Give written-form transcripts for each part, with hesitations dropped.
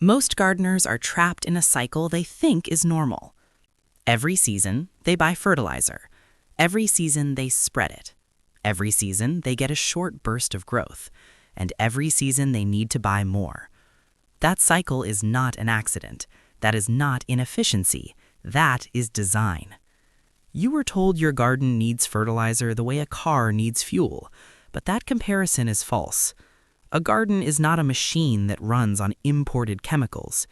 Most gardeners are trapped in a cycle they think is normal. Every season, they buy fertilizer. Every season, they spread it. Every season, they get a short burst of growth. And every season, they need to buy more. That cycle is not an accident. That is not inefficiency. That is design. You were told your garden needs fertilizer the way a car needs fuel, but that comparison is false. A garden is not a machine that runs on imported chemicals.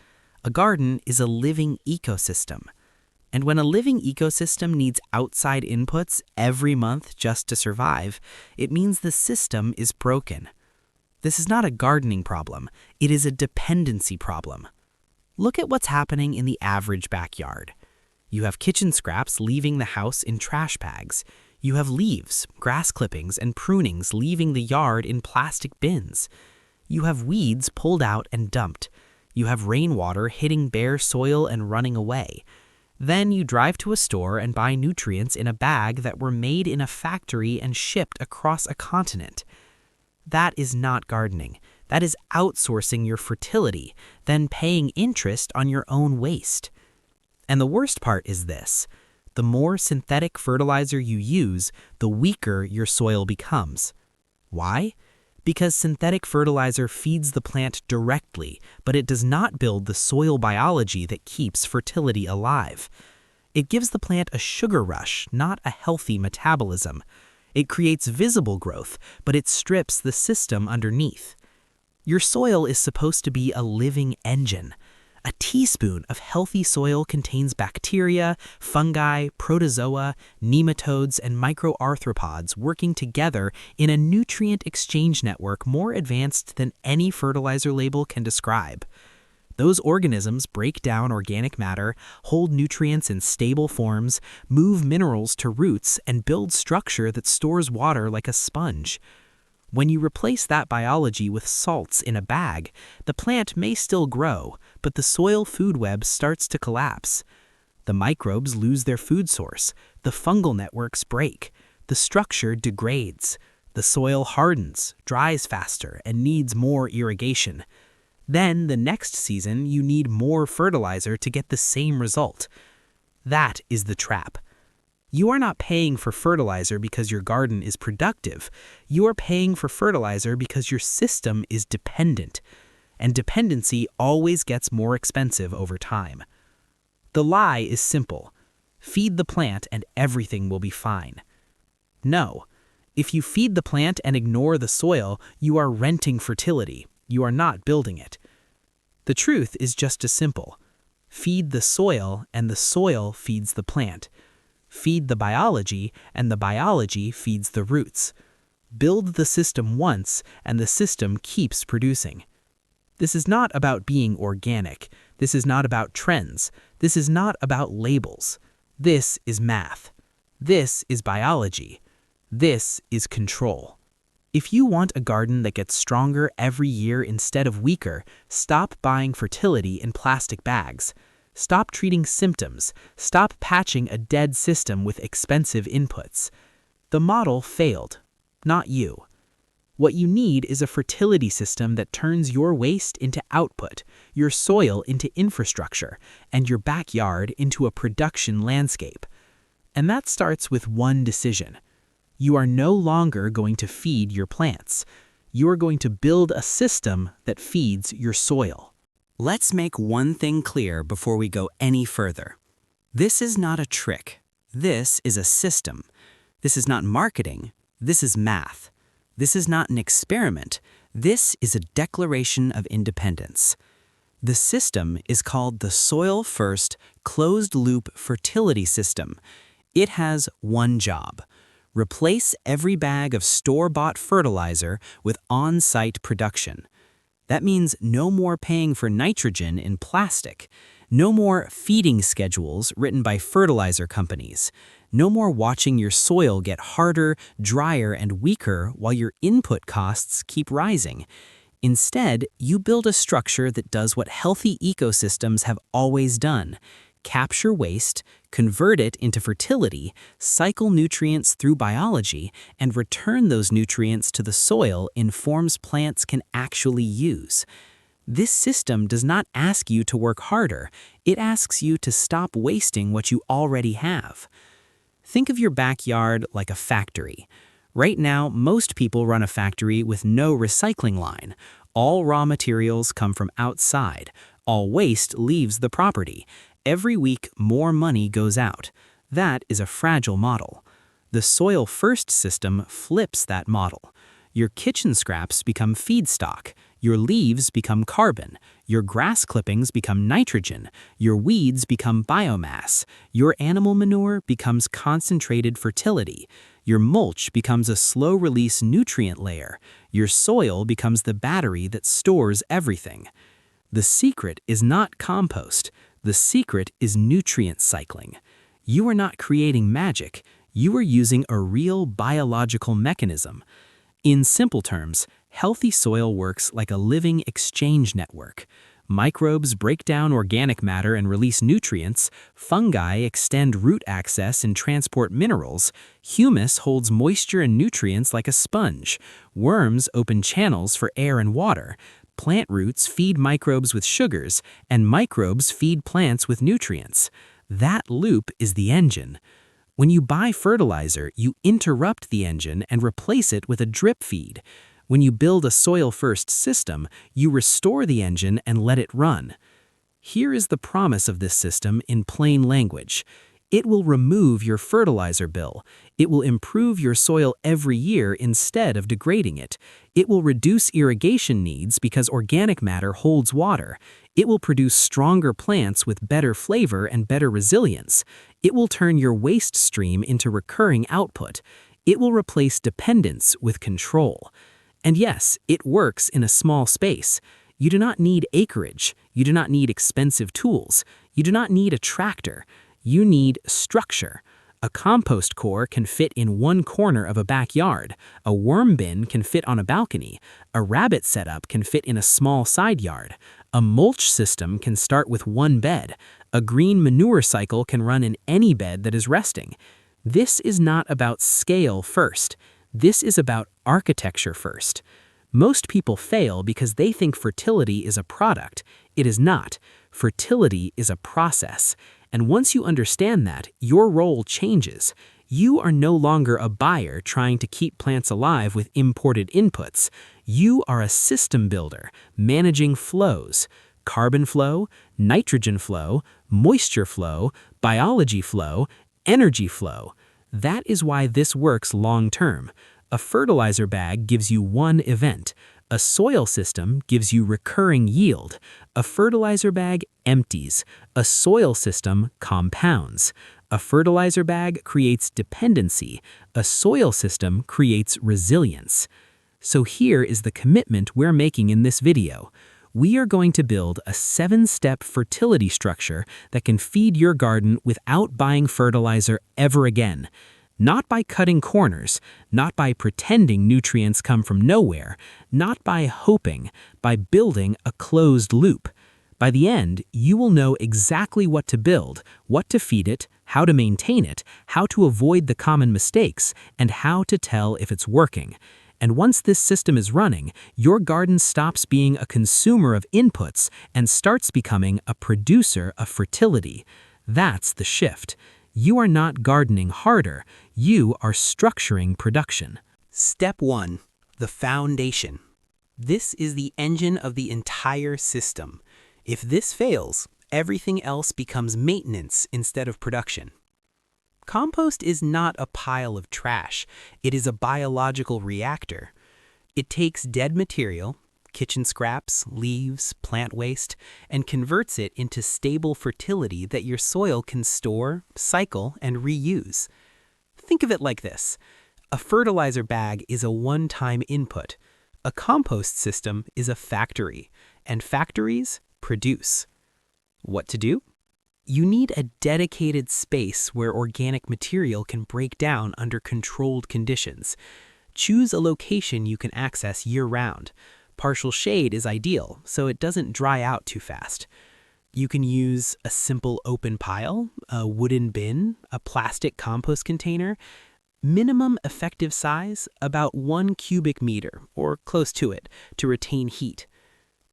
A garden is a living ecosystem. And when a living ecosystem needs outside inputs every month just to survive, it means the system is broken. This is not a gardening problem, it is a dependency problem. Look at what's happening in the average backyard. You have kitchen scraps leaving the house in trash bags. You have leaves, grass clippings, and prunings leaving the yard in plastic bins. You have weeds pulled out and dumped. You have rainwater hitting bare soil and running away. Then you drive to a store and buy nutrients in a bag that were made in a factory and shipped across a continent. That is not gardening. That is outsourcing your fertility, then paying interest on your own waste. And the worst part is this. The more synthetic fertilizer you use, the weaker your soil becomes. Why? Because synthetic fertilizer feeds the plant directly, but it does not build the soil biology that keeps fertility alive. It gives the plant a sugar rush, not a healthy metabolism. It creates visible growth, but it strips the system underneath. Your soil is supposed to be a living engine. A teaspoon of healthy soil contains bacteria, fungi, protozoa, nematodes, and microarthropods working together in a nutrient exchange network more advanced than any fertilizer label can describe. Those organisms break down organic matter, hold nutrients in stable forms, move minerals to roots, and build structure that stores water like a sponge. When you replace that biology with salts in a bag, the plant may still grow, but the soil food web starts to collapse. The microbes lose their food source, the fungal networks break, the structure degrades, the soil hardens, dries faster, and needs more irrigation. Then, the next season, you need more fertilizer to get the same result. That is the trap. You are not paying for fertilizer because your garden is productive. You are paying for fertilizer because your system is dependent. And dependency always gets more expensive over time. The lie is simple. Feed the plant and everything will be fine. No. If you feed the plant and ignore the soil, you are renting fertility. You are not building it. The truth is just as simple. Feed the soil and the soil feeds the plant. Feed the biology and the biology feeds the roots. Build the system once and the system keeps producing. This is not about being organic. This is not about trends. This is not about labels. This is math. This is biology. This is control. If you want a garden that gets stronger every year instead of weaker, stop buying fertility in plastic bags. Stop treating symptoms. Stop patching a dead system with expensive inputs. The model failed, not you. What you need is a fertility system that turns your waste into output, your soil into infrastructure, and your backyard into a production landscape. And that starts with one decision. You are no longer going to feed your plants. You are going to build a system that feeds your soil. Let's make one thing clear before we go any further. This is not a trick. This is a system. This is not marketing. This is math. This is not an experiment. This is a declaration of independence. The system is called the Soil First Closed-Loop Fertility System. It has one job. Replace every bag of store-bought fertilizer with on-site production. That means no more paying for nitrogen in plastic, no more feeding schedules written by fertilizer companies, no more watching your soil get harder, drier, and weaker while your input costs keep rising. Instead, you build a structure that does what healthy ecosystems have always done: capture waste, convert it into fertility, cycle nutrients through biology, and return those nutrients to the soil in forms plants can actually use. This system does not ask you to work harder, it asks you to stop wasting what you already have. Think of your backyard like a factory. Right now, most people run a factory with no recycling line. All raw materials come from outside. All waste leaves the property. Every week, more money goes out. That is a fragile model. The soil-first system flips that model. Your kitchen scraps become feedstock. Your leaves become carbon. Your grass clippings become nitrogen. Your weeds become biomass. Your animal manure becomes concentrated fertility. Your mulch becomes a slow-release nutrient layer. Your soil becomes the battery that stores everything. The secret is not compost. The secret is nutrient cycling. You are not creating magic. You are using a real biological mechanism. In simple terms, healthy soil works like a living exchange network. Microbes break down organic matter and release nutrients, fungi extend root access and transport minerals, humus holds moisture and nutrients like a sponge, worms open channels for air and water, plant roots feed microbes with sugars, and microbes feed plants with nutrients. That loop is the engine. When you buy fertilizer, you interrupt the engine and replace it with a drip feed. When you build a soil-first system, you restore the engine and let it run. Here is the promise of this system in plain language. It will remove your fertilizer bill. It will improve your soil every year instead of degrading it. It will reduce irrigation needs because organic matter holds water. It will produce stronger plants with better flavor and better resilience. It will turn your waste stream into recurring output. It will replace dependence with control. And yes, it works in a small space. You do not need acreage. You do not need expensive tools. You do not need a tractor. You need structure. A compost core can fit in one corner of a backyard. A worm bin can fit on a balcony. A rabbit setup can fit in a small side yard. A mulch system can start with one bed. A green manure cycle can run in any bed that is resting. This is not about scale first. This is about architecture first. Most people fail because they think fertility is a product. It is not. Fertility is a process. And once you understand that, your role changes. You are no longer a buyer trying to keep plants alive with imported inputs. You are a system builder, managing flows. Carbon flow, nitrogen flow, moisture flow, biology flow, energy flow. That is why this works long-term. A fertilizer bag gives you one event. A soil system gives you recurring yield. A fertilizer bag empties. A soil system compounds. A fertilizer bag creates dependency. A soil system creates resilience. So here is the commitment we're making in this video. We are going to build a 7-step fertility structure that can feed your garden without buying fertilizer ever again. Not by cutting corners, not by pretending nutrients come from nowhere, not by hoping, by building a closed loop. By the end, you will know exactly what to build, what to feed it, how to maintain it, how to avoid the common mistakes, and how to tell if it's working. And once this system is running, your garden stops being a consumer of inputs and starts becoming a producer of fertility. That's the shift. You are not gardening harder, you are structuring production. Step 1. The foundation. This is the engine of the entire system. If this fails, everything else becomes maintenance instead of production. Compost is not a pile of trash, it is a biological reactor. It takes dead material, kitchen scraps, leaves, plant waste, and converts it into stable fertility that your soil can store, cycle, and reuse. Think of it like this. A fertilizer bag is a one-time input. A compost system is a factory, and factories produce. What to do? You need a dedicated space where organic material can break down under controlled conditions. Choose a location you can access year-round. Partial shade is ideal, so it doesn't dry out too fast. You can use a simple open pile, a wooden bin, a plastic compost container. Minimum effective size, about 1 cubic meter, or close to it, to retain heat.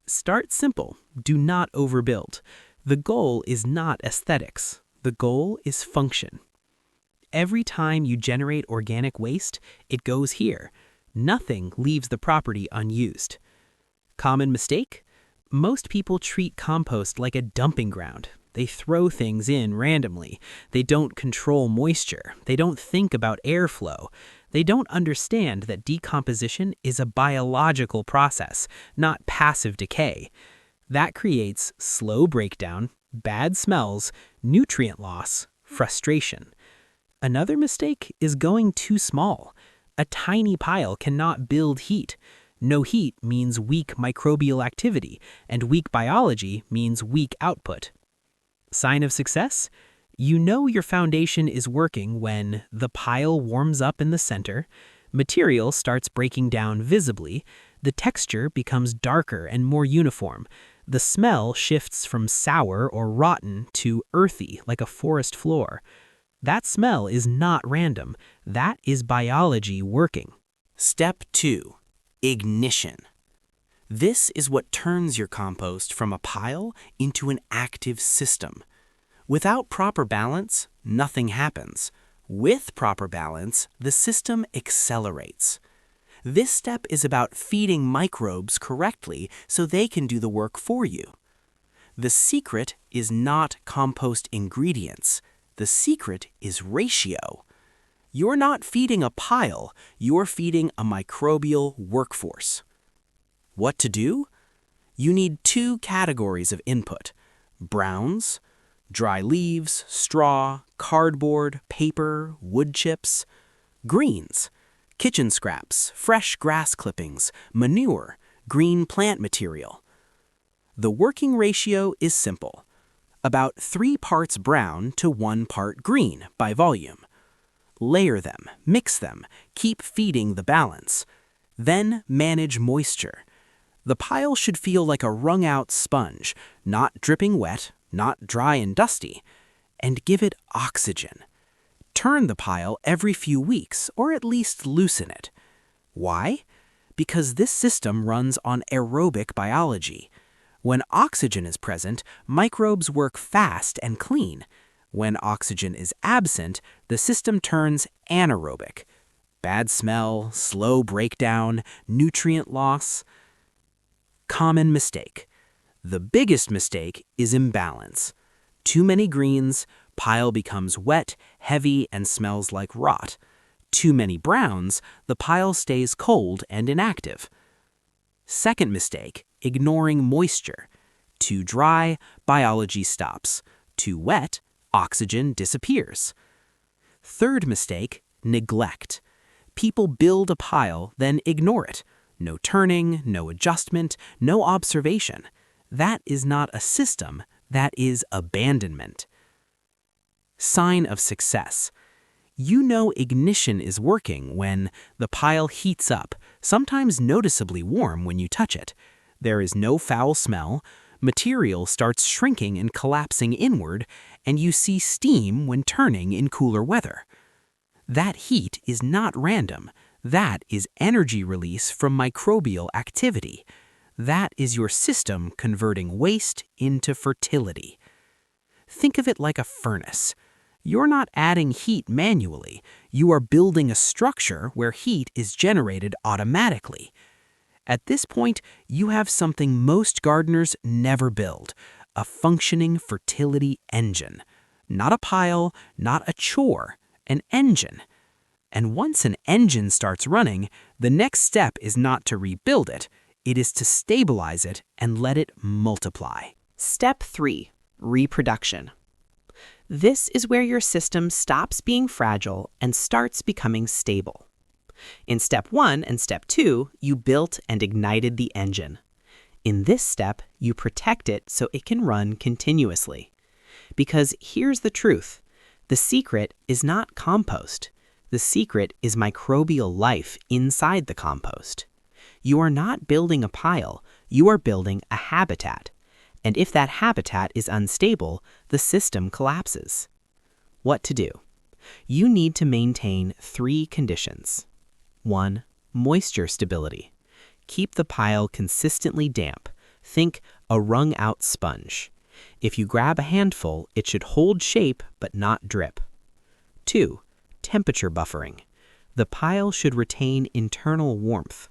Start simple. Do not overbuild. The goal is not aesthetics. The goal is function. Every time you generate organic waste, it goes here. Nothing leaves the property unused. Common mistake? Most people treat compost like a dumping ground. They throw things in randomly. They don't control moisture. They don't think about airflow. They don't understand that decomposition is a biological process, not passive decay. That creates slow breakdown, bad smells, nutrient loss, frustration. Another mistake is going too small. A tiny pile cannot build heat. No heat means weak microbial activity, and weak biology means weak output. Sign of success? You know your foundation is working when the pile warms up in the center, material starts breaking down visibly, the texture becomes darker and more uniform, the smell shifts from sour or rotten to earthy like a forest floor. That smell is not random. That is biology working. Step 2. Ignition. This is what turns your compost from a pile into an active system. Without proper balance, nothing happens. With proper balance, the system accelerates. This step is about feeding microbes correctly so they can do the work for you. The secret is not compost ingredients. The secret is ratio. You're not feeding a pile, you're feeding a microbial workforce. What to do? You need 2 categories of input: browns, dry leaves, straw, cardboard, paper, wood chips; greens, kitchen scraps, fresh grass clippings, manure, green plant material. The working ratio is simple: about 3 parts brown to 1 part green by volume. Layer them, mix them, keep feeding the balance. Then manage moisture. The pile should feel like a wrung-out sponge, not dripping wet, not dry and dusty. And give it oxygen. Turn the pile every few weeks, or at least loosen it. Why? Because this system runs on aerobic biology. When oxygen is present, microbes work fast and clean. When oxygen is absent, the system turns anaerobic. Bad smell, slow breakdown, nutrient loss. Common mistake. The biggest mistake is imbalance. Too many greens, pile becomes wet, heavy, and smells like rot. Too many browns, the pile stays cold and inactive. Second mistake, ignoring moisture. Too dry, biology stops. Too wet, oxygen disappears. Third mistake, neglect. People build a pile, then ignore it. No turning, no adjustment, no observation. That is not a system, that is abandonment. Sign of success. You know ignition is working when the pile heats up, sometimes noticeably warm when you touch it. There is no foul smell, material starts shrinking and collapsing inward, and you see steam when turning in cooler weather. That heat is not random. That is energy release from microbial activity. That is your system converting waste into fertility. Think of it like a furnace. You're not adding heat manually. You are building a structure where heat is generated automatically. At this point, you have something most gardeners never build: a functioning fertility engine. Not a pile, not a chore, an engine. And once an engine starts running, the next step is not to rebuild it. It is to stabilize it and let it multiply. Step 3. Reproduction. This is where your system stops being fragile and starts becoming stable. In Step 1 and Step 2, you built and ignited the engine. In this step, you protect it so it can run continuously. Because here's the truth: the secret is not compost. The secret is microbial life inside the compost. You are not building a pile, you are building a habitat. And if that habitat is unstable, the system collapses. What to do? You need to maintain 3 conditions. 1. Moisture stability. Keep the pile consistently damp. Think a wrung-out sponge. If you grab a handful, it should hold shape but not drip. 2. Temperature buffering. The pile should retain internal warmth.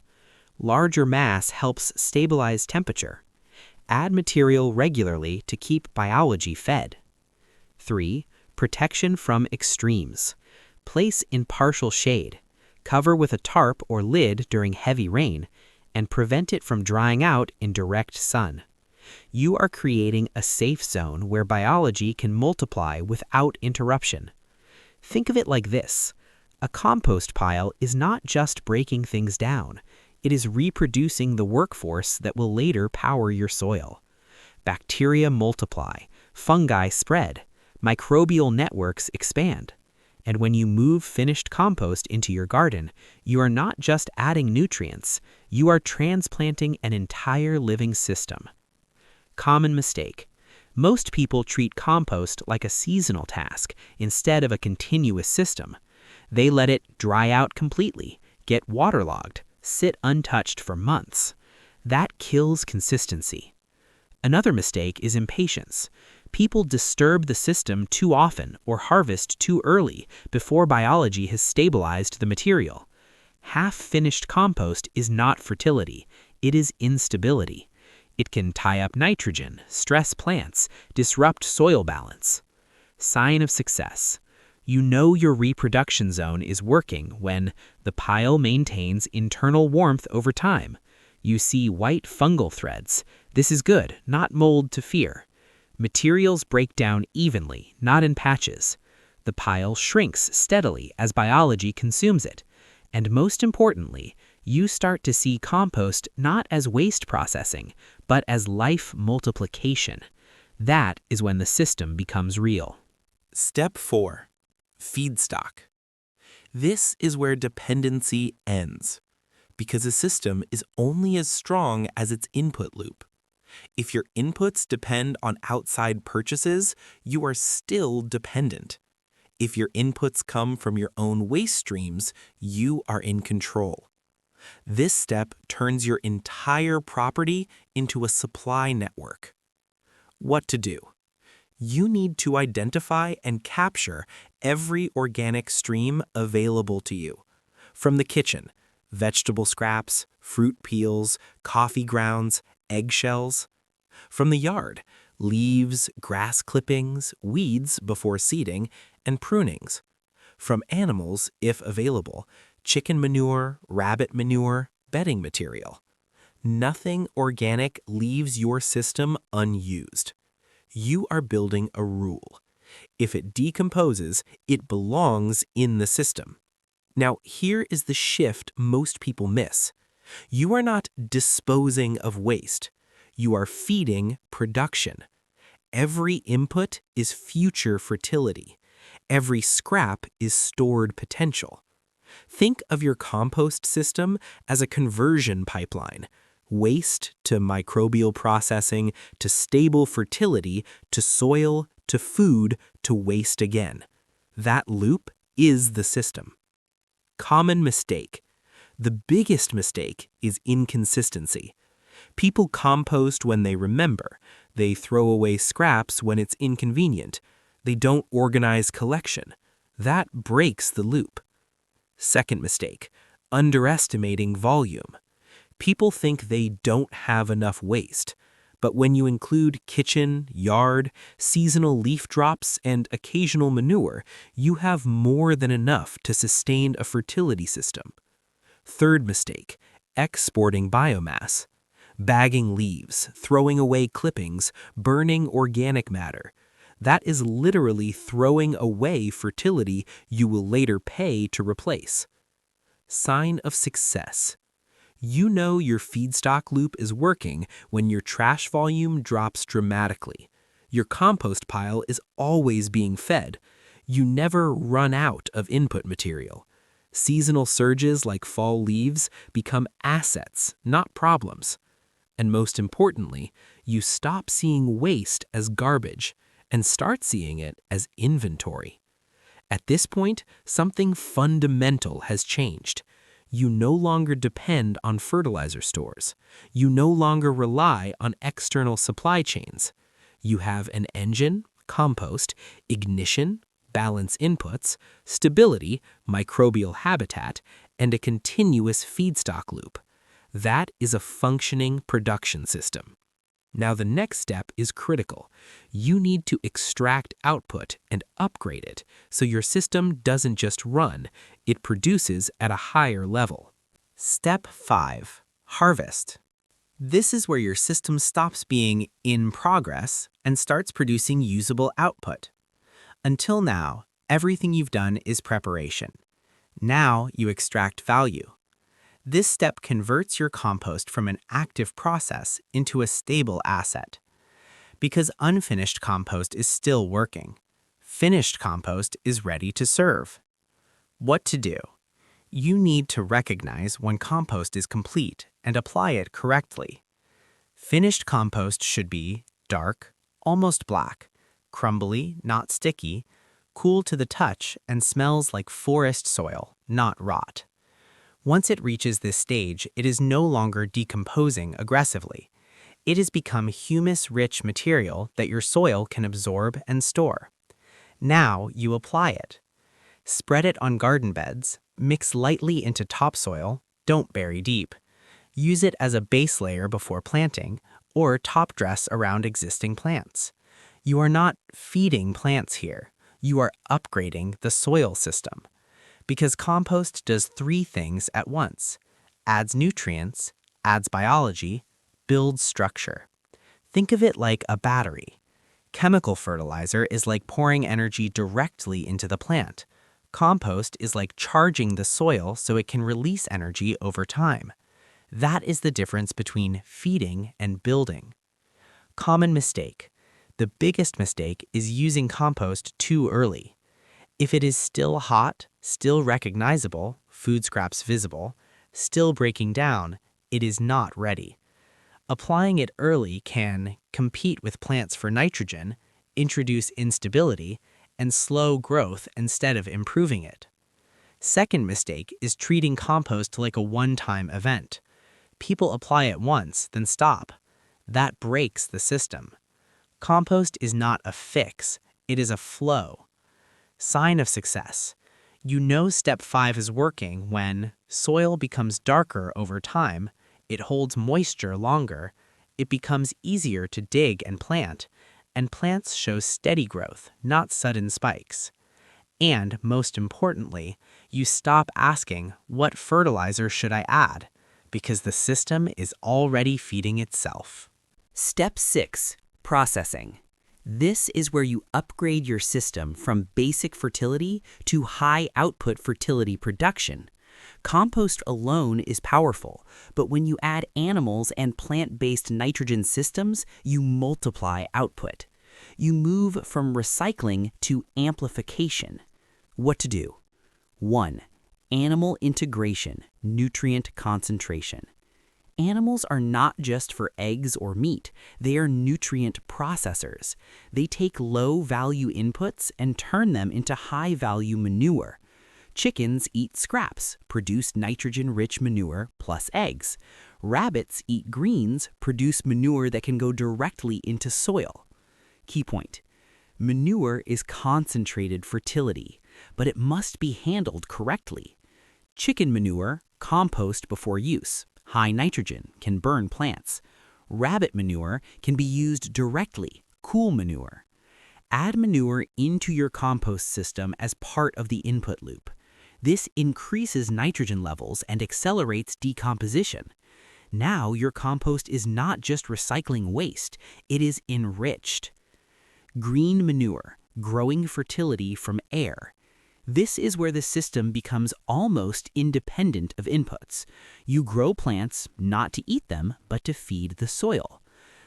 Larger mass helps stabilize temperature. Add material regularly to keep biology fed. 3. Protection from extremes. Place in partial shade. Cover with a tarp or lid during heavy rain, and prevent it from drying out in direct sun. You are creating a safe zone where biology can multiply without interruption. Think of it like this. A compost pile is not just breaking things down. It is reproducing the workforce that will later power your soil. Bacteria multiply, fungi spread, microbial networks expand. And when you move finished compost into your garden, you are not just adding nutrients, you are transplanting an entire living system. Common mistake. Most people treat compost like a seasonal task instead of a continuous system. They let it dry out completely, get waterlogged, sit untouched for months. That kills consistency. Another mistake is impatience. People disturb the system too often or harvest too early before biology has stabilized the material. Half-finished compost is not fertility, it is instability. It can tie up nitrogen, stress plants, disrupt soil balance. Sign of success. You know your reproduction zone is working when the pile maintains internal warmth over time. You see white fungal threads. This is good, not mold to fear. Materials break down evenly, not in patches. The pile shrinks steadily as biology consumes it. And most importantly, you start to see compost not as waste processing, but as life multiplication. That is when the system becomes real. Step 4. Feedstock. This is where dependency ends, because a system is only as strong as its input loop. If your inputs depend on outside purchases, you are still dependent. If your inputs come from your own waste streams, you are in control. This step turns your entire property into a supply network. What to do? You need to identify and capture every organic stream available to you. From the kitchen, vegetable scraps, fruit peels, coffee grounds, eggshells. From the yard, leaves, grass clippings, weeds before seeding, and prunings. From animals, if available, chicken manure, rabbit manure, bedding material. Nothing organic leaves your system unused. You are building a rule. If it decomposes, it belongs in the system. Now, here is the shift most people miss. You are not disposing of waste. You are feeding production. Every input is future fertility. Every scrap is stored potential. Think of your compost system as a conversion pipeline. Waste to microbial processing, to stable fertility, to soil, to food, to waste again. That loop is the system. Common mistake. The biggest mistake is inconsistency. People compost when they remember. They throw away scraps when it's inconvenient. They don't organize collection. That breaks the loop. Second mistake, underestimating volume. People think they don't have enough waste, but when you include kitchen, yard, seasonal leaf drops, and occasional manure, you have more than enough to sustain a fertility system. Third mistake, exporting biomass. Bagging leaves, throwing away clippings, burning organic matter. That is literally throwing away fertility you will later pay to replace. Sign of success. You know your feedstock loop is working when your trash volume drops dramatically. Your compost pile is always being fed. You never run out of input material. Seasonal surges like fall leaves become assets, not problems. And most importantly, you stop seeing waste as garbage and start seeing it as inventory. At this point, something fundamental has changed. You no longer depend on fertilizer stores. You no longer rely on external supply chains. You have an engine, compost, ignition, balance inputs, stability, microbial habitat, and a continuous feedstock loop. That is a functioning production system. Now the next step is critical. You need to extract output and upgrade it so your system doesn't just run, it produces at a higher level. Step 5. Harvest. This is where your system stops being in progress and starts producing usable output. Until now, everything you've done is preparation. Now you extract value. This step converts your compost from an active process into a stable asset. Because unfinished compost is still working, finished compost is ready to serve. What to do? You need to recognize when compost is complete and apply it correctly. Finished compost should be dark, almost black, crumbly, not sticky, cool to the touch, and smells like forest soil, not rot. Once it reaches this stage, it is no longer decomposing aggressively. It has become humus-rich material that your soil can absorb and store. Now you apply it. Spread it on garden beds, mix lightly into topsoil, don't bury deep. Use it as a base layer before planting, or top dress around existing plants. You are not feeding plants here. You are upgrading the soil system. Because compost does 3 things at once: adds nutrients, adds biology, builds structure. Think of it like a battery. Chemical fertilizer is like pouring energy directly into the plant. Compost is like charging the soil so it can release energy over time. That is the difference between feeding and building. Common mistake. The biggest mistake is using compost too early. If it is still hot, still recognizable, food scraps visible, still breaking down, it is not ready. Applying it early can compete with plants for nitrogen, introduce instability, and slow growth instead of improving it. Second mistake is treating compost like a one-time event. People apply it once, then stop. That breaks the system. Compost is not a fix, it is a flow. Sign of success. You know step 5 is working when soil becomes darker over time, it holds moisture longer, it becomes easier to dig and plants show steady growth, not sudden spikes. And most importantly, you stop asking, what fertilizer should I add? Because the system is already feeding itself. Step 6. Processing. This is where you upgrade your system from basic fertility to high-output fertility production. Compost alone is powerful, but when you add animals and plant-based nitrogen systems, you multiply output. You move from recycling to amplification. What to do? 1. Animal integration, nutrient concentration. Animals are not just for eggs or meat, they are nutrient processors. They take low-value inputs and turn them into high-value manure. Chickens eat scraps, produce nitrogen-rich manure plus eggs. Rabbits eat greens, produce manure that can go directly into soil. Key point: manure is concentrated fertility, but it must be handled correctly. Chicken manure, compost before use. High nitrogen, can burn plants. Rabbit manure can be used directly, cool manure. Add manure into your compost system as part of the input loop. This increases nitrogen levels and accelerates decomposition. Now your compost is not just recycling waste, it is enriched. Green manure, growing fertility from air. This is where the system becomes almost independent of inputs. You grow plants not to eat them, but to feed the soil.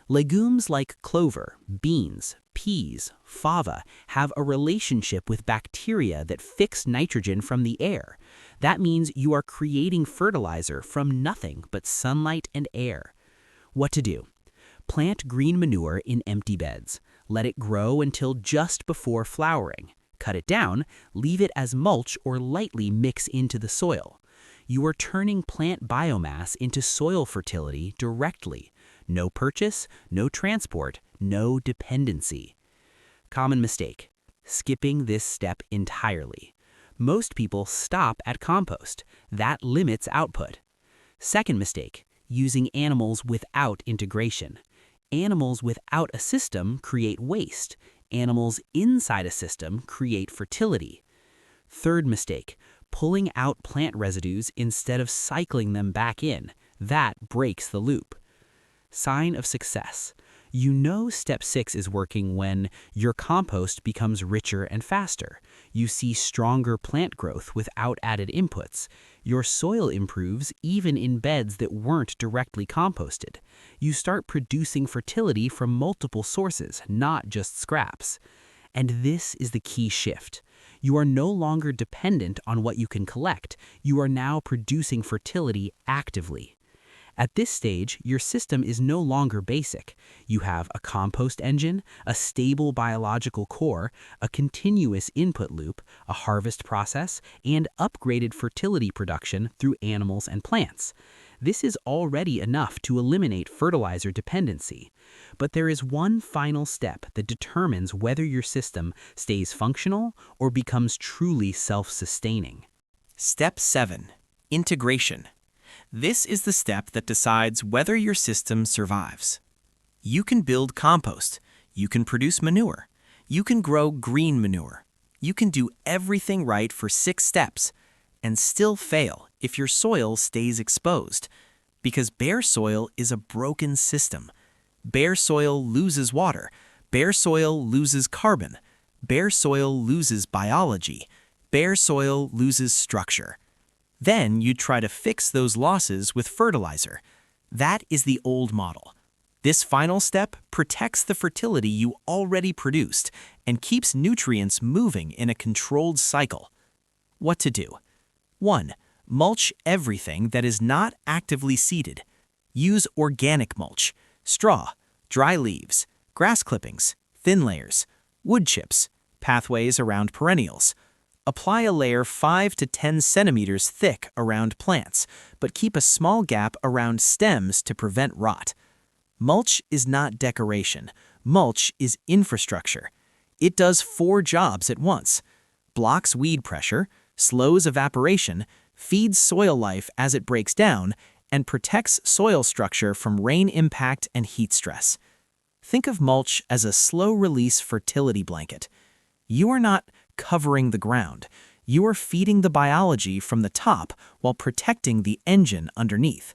Legumes like clover, beans, peas, fava have a relationship with bacteria that fix nitrogen from the air. That means you are creating fertilizer from nothing but sunlight and air. What to do? Plant green manure in empty beds. Let it grow until just before flowering. Cut it down, leave it as mulch or lightly mix into the soil. You are turning plant biomass into soil fertility directly. No purchase, no transport, no dependency. Common mistake: skipping this step entirely. Most people stop at compost. That limits output. Second mistake: using animals without integration. Animals without a system create waste. Animals inside a system create fertility. Third mistake: pulling out plant residues instead of cycling them back in. That breaks the loop. Sign of success: you know step 6 is working when your compost becomes richer and faster. You see stronger plant growth without added inputs. Your soil improves even in beds that weren't directly composted. You start producing fertility from multiple sources, not just scraps. And this is the key shift. You are no longer dependent on what you can collect. You are now producing fertility actively. At this stage, your system is no longer basic. You have a compost engine, a stable biological core, a continuous input loop, a harvest process, and upgraded fertility production through animals and plants. This is already enough to eliminate fertilizer dependency. But there is one final step that determines whether your system stays functional or becomes truly self-sustaining. Step 7. Integration. This is the step that decides whether your system survives. You can build compost. You can produce manure. You can grow green manure. You can do everything right for 6 steps and still fail if your soil stays exposed, because bare soil is a broken system. Bare soil loses water. Bare soil loses carbon. Bare soil loses biology. Bare soil loses structure. Then you try to fix those losses with fertilizer. That is the old model. This final step protects the fertility you already produced and keeps nutrients moving in a controlled cycle. What to do? 1. Mulch everything that is not actively seeded. Use organic mulch, straw, dry leaves, grass clippings, thin layers, wood chips, pathways around perennials. Apply a layer 5 to 10 centimeters thick around plants, but keep a small gap around stems to prevent rot. Mulch is not decoration. Mulch is infrastructure. It does 4 jobs at once: blocks weed pressure, slows evaporation, feeds soil life as it breaks down, and protects soil structure from rain impact and heat stress. Think of mulch as a slow-release fertility blanket. You are not covering the ground. You are feeding the biology from the top while protecting the engine underneath.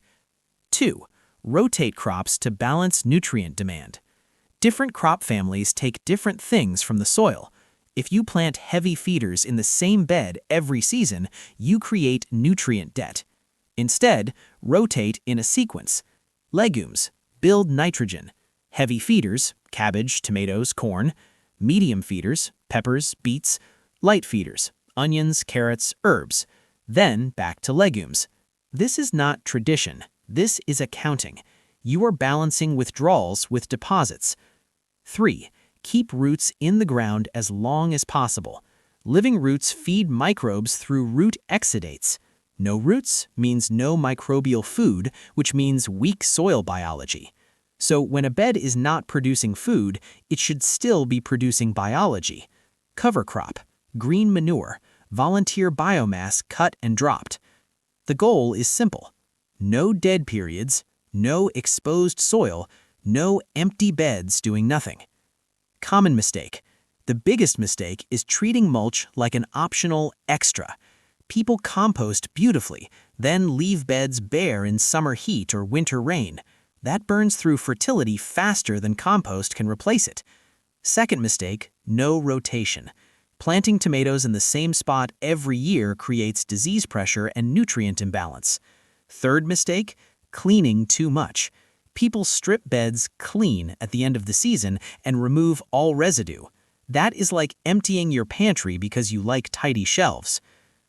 2. Rotate crops to balance nutrient demand. Different crop families take different things from the soil. If you plant heavy feeders in the same bed every season, you create nutrient debt. Instead, rotate in a sequence. Legumes build nitrogen. Heavy feeders, cabbage, tomatoes, corn. Medium feeders, peppers, beets. Light feeders, onions, carrots, herbs. Then back to legumes. This is not tradition. This is accounting. You are balancing withdrawals with deposits. 3. Keep roots in the ground as long as possible. Living roots feed microbes through root exudates. No roots means no microbial food, which means weak soil biology. So when a bed is not producing food, it should still be producing biology. Cover crop, green manure, volunteer biomass cut and dropped. The goal is simple: no dead periods, no exposed soil, no empty beds doing nothing. Common mistake. The biggest mistake is treating mulch like an optional extra. People compost beautifully, then leave beds bare in summer heat or winter rain. That burns through fertility faster than compost can replace it. Second mistake, no rotation. Planting tomatoes in the same spot every year creates disease pressure and nutrient imbalance. Third mistake, cleaning too much. People strip beds clean at the end of the season and remove all residue. That is like emptying your pantry because you like tidy shelves.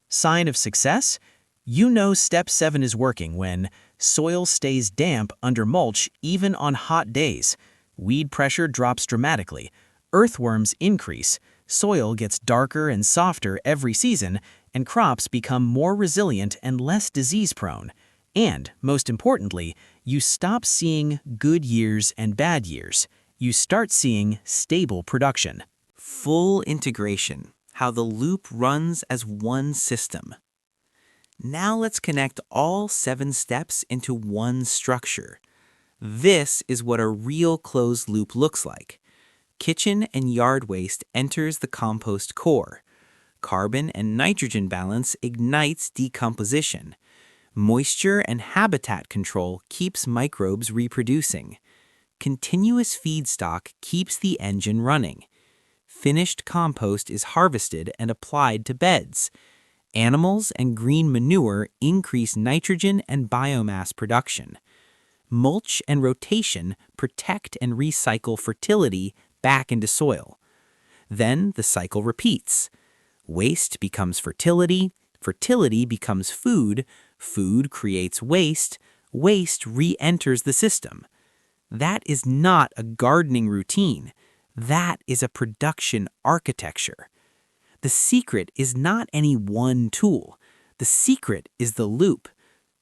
Sign of success? You know step 7 is working when soil stays damp under mulch even on hot days. Weed pressure drops dramatically. Earthworms increase. Soil gets darker and softer every season, and crops become more resilient and less disease-prone. And, most importantly, you stop seeing good years and bad years. You start seeing stable production. Full integration, how the loop runs as one system. Now let's connect all 7 steps into one structure. This is what a real closed loop looks like. Kitchen and yard waste enters the compost core. Carbon and nitrogen balance ignites decomposition. Moisture and habitat control keeps microbes reproducing. Continuous feedstock keeps the engine running. Finished compost is harvested and applied to beds. Animals and green manure increase nitrogen and biomass production. Mulch and rotation protect and recycle fertility back into soil. Then the cycle repeats. Waste becomes fertility, fertility becomes food, food creates waste, waste re-enters the system. That is not a gardening routine. That is a production architecture. The secret is not any one tool. The secret is the loop.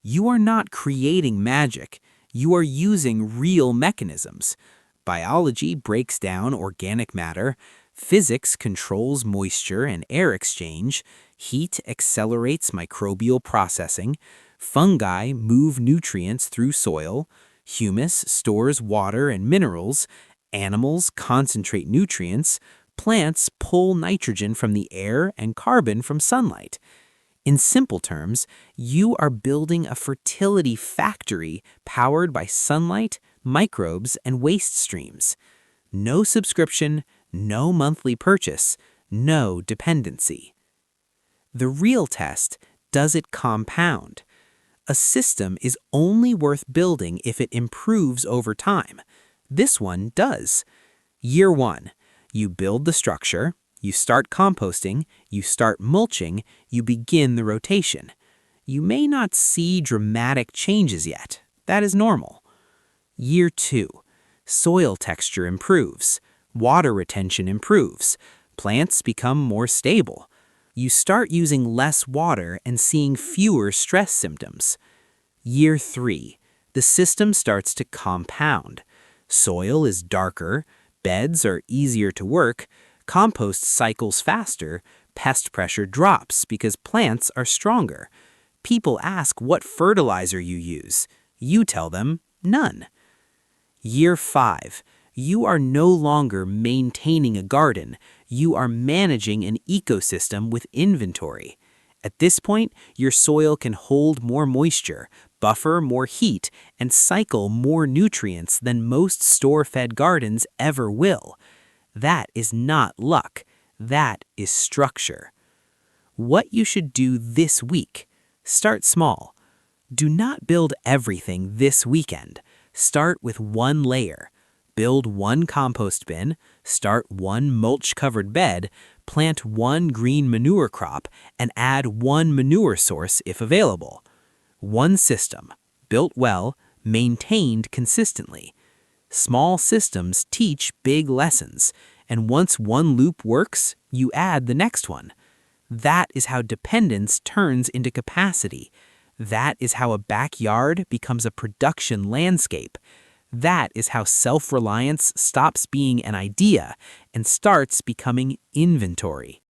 You are not creating magic. You are using real mechanisms. Biology breaks down organic matter. Physics controls moisture and air exchange. Heat accelerates microbial processing. Fungi move nutrients through soil. Humus stores water and minerals. Animals concentrate nutrients. Plants pull nitrogen from the air and carbon from sunlight. In simple terms, you are building a fertility factory powered by sunlight, microbes, and waste streams. No subscription, no monthly purchase, no dependency. The real test, does it compound? A system is only worth building if it improves over time. This one does. Year 1. You build the structure, you start composting, you start mulching, you begin the rotation. You may not see dramatic changes yet. That is normal. Year 2. Soil texture improves, water retention improves, plants become more stable. You start using less water and seeing fewer stress symptoms. Year 3. The system starts to compound. Soil is darker, beds are easier to work, compost cycles faster, pest pressure drops because plants are stronger. People ask what fertilizer you use. You tell them, none. Year 5. You are no longer maintaining a garden. You are managing an ecosystem with inventory. At this point, your soil can hold more moisture, buffer more heat, and cycle more nutrients than most store-fed gardens ever will. That is not luck. That is structure. What you should do this week. Start small. Do not build everything this weekend. Start with one layer. Build one compost bin, start one mulch-covered bed, plant one green manure crop, and add one manure source if available. One system, built well, maintained consistently. Small systems teach big lessons, and once one loop works, you add the next one. That is how dependence turns into capacity. That is how a backyard becomes a production landscape. That is how self-reliance stops being an idea and starts becoming inventory.